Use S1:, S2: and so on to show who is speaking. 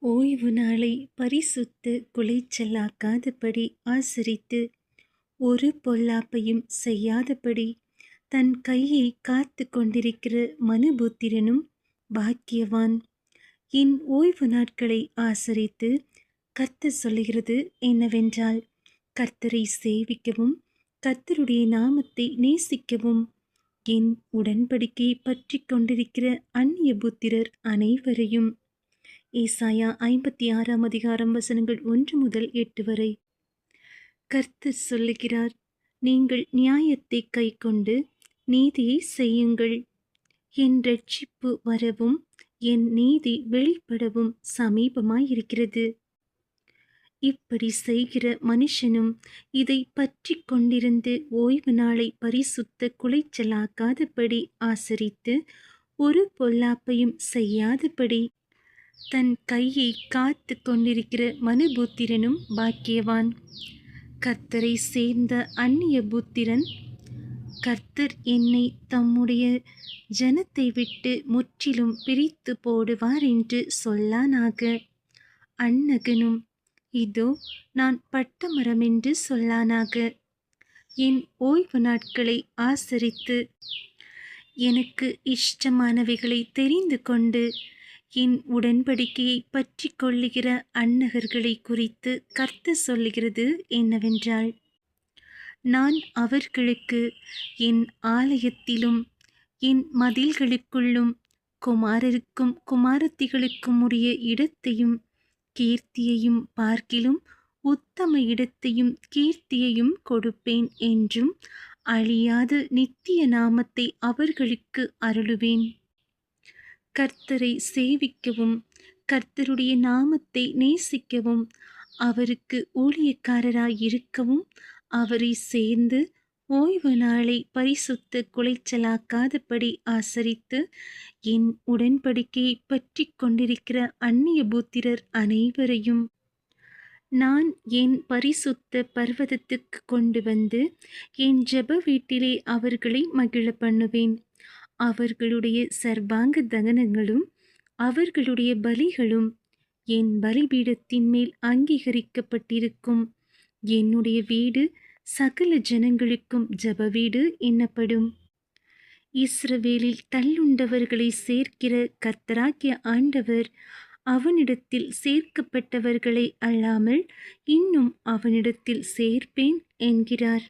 S1: ஓய்வு நாளை பரிசுத்த குலைச்சலாக்காதபடி ஆசரித்து, ஒரு பொல்லாப்பையும் செய்யாதபடி தன் கையை காத்து கொண்டிருக்கிற மனுபுத்திரனும் பாக்கியவான். என் ஓய்வு நாட்களை ஆசரித்து கர்த்தர் சொல்லுகிறது என்னவென்றால், கர்த்தரை சேவிக்கவும் கர்த்தருடைய நாமத்தை நேசிக்கவும் என் உடன்படிக்கையை பற்றி கொண்டிருக்கிற அந்நிய புத்திரர் அனைவரையும். ஏசாயா 56ஆம் அதிகாரம் வசனங்கள் 1 முதல் 8 வரை. கர்த்தர் சொல்லுகிறார், நீங்கள் நியாயத்தை கைக்கொண்டு நீதியை செய்யுங்கள். என் இரட்சிப்பு வரவும் என் நீதி வெளிப்படவும் சமீபமாயிருக்கிறது. இப்படி செய்கிற மனுஷனும் இதை பற்றி கொண்டிருந்து ஓய்வு நாளை பரிசுத்த குலைச்சலாக்காதபடி ஆசரித்து, ஒரு பொல்லாப்பையும் செய்யாதபடி தன் கையை காத்து கொண்டிருக்கிற மனுபுத்திரனும் பாக்கியவான். கர்த்தரை சேர்ந்த அந்நிய புத்திரன், கர்த்தர் என்னை தம்முடைய ஜனத்தை விட்டு முற்றிலும் பிரித்து போடுவார் என்று சொல்லானாக. அந்நகனும், இதோ நான் பட்டமரம் என்று சொல்லானாக. என் ஓய்வு நாட்களை ஆசரித்து எனக்கு இஷ்டமானவைகளை தெரிந்து கொண்டு என் உடன்படிக்கையை பற்றி கொள்ளுகிற அந்நகர்களை குறித்து கர்த்தர் சொல்லுகிறது என்னவென்றால், நான் அவர்களுக்கு என் ஆலயத்திலும் என் மதில்களுக்குள்ளும் குமாரருக்கும் குமாரத்திகளுக்கும் உரிய இடத்தையும் கீர்த்தியையும் பார்க்கிலும் உத்தம இடத்தையும் கீர்த்தியையும் கொடுப்பேன் என்றும், அழியாத நித்திய நாமத்தை அவர்களுக்கு அருளுவேன். கர்த்தரை சேவிக்கவும் கர்த்தருடைய நாமத்தை நேசிக்கவும் அவருக்கு ஊழியக்காரராயிருக்கவும் அவரை சேர்ந்து ஓய்வு நாளை பரிசுத்த குலைச்சலாக்காதபடி ஆசரித்து என் உடன்படிக்கையை பற்றி கொண்டிருக்கிற அந்நிய புத்திரர் அனைவரையும் நான் என் பரிசுத்த பர்வதத்துக்கு கொண்டு வந்து என் ஜெப வீட்டிலே அவர்களை மகிழ பண்ணுவேன். அவர்களுடைய சர்வாங்க தகனங்களும் அவர்களுடைய பலிகளும் என் பலிபீடத்தின் மேல் அங்கீகரிக்கப்பட்டிருக்கும். என்னுடைய வீடு சகல ஜனங்களுக்கும் ஜெப வீடு என்னப்படும். இஸ்ரவேலில் தள்ளுண்டவர்களை சேர்க்கிற கர்த்தராகிய ஆண்டவர் அவனிடத்தில் சேர்க்கப்பட்டவர்களை அல்லாமல் இன்னும் அவனிடத்தில் சேர்ப்பேன் என்கிறார்.